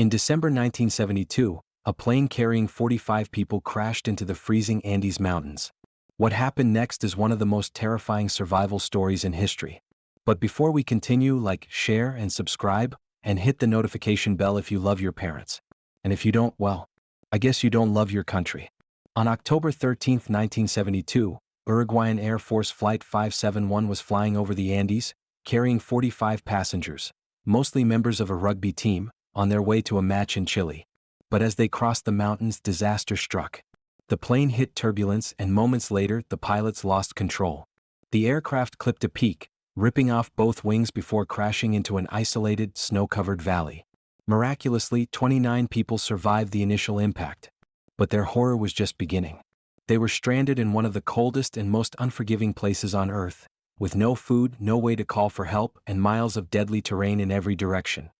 In December 1972, a plane carrying 45 people crashed into the freezing Andes Mountains. What happened next is one of the most terrifying survival stories in history. But before we continue, like, share, and subscribe, and hit the notification bell if you love your parents. And if you don't, well, I guess you don't love your country. On October 13, 1972, Uruguayan Air Force Flight 571 was flying over the Andes, carrying 45 passengers, mostly members of a rugby team, on their way to a match in Chile. But as they crossed the mountains, disaster struck. The plane hit turbulence, and moments later, the pilots lost control. The aircraft clipped a peak, ripping off both wings before crashing into an isolated, snow-covered valley. Miraculously, 29 people survived the initial impact. But their horror was just beginning. They were stranded in one of the coldest and most unforgiving places on Earth, with no food, no way to call for help, and miles of deadly terrain in every direction.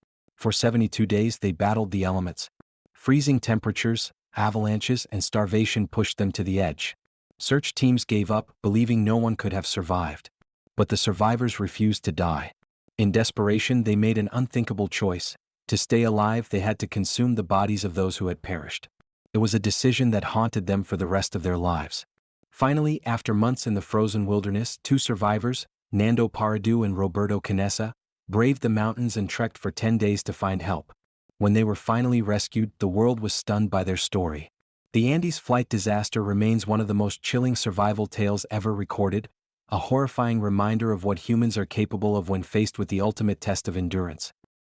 For 72 days they battled the elements. Freezing temperatures, avalanches, and starvation pushed them to the edge. Search teams gave up, believing no one could have survived. But the survivors refused to die. In desperation, they made an unthinkable choice. To stay alive, they had to consume the bodies of those who had perished. It was a decision that haunted them for the rest of their lives. Finally, after months in the frozen wilderness, two survivors, Nando Paradu and Roberto Canessa, braved the mountains and trekked for 10 days to find help. When they were finally rescued, the world was stunned by their story. The Andes flight disaster remains one of the most chilling survival tales ever recorded, a horrifying reminder of what humans are capable of when faced with the ultimate test of endurance.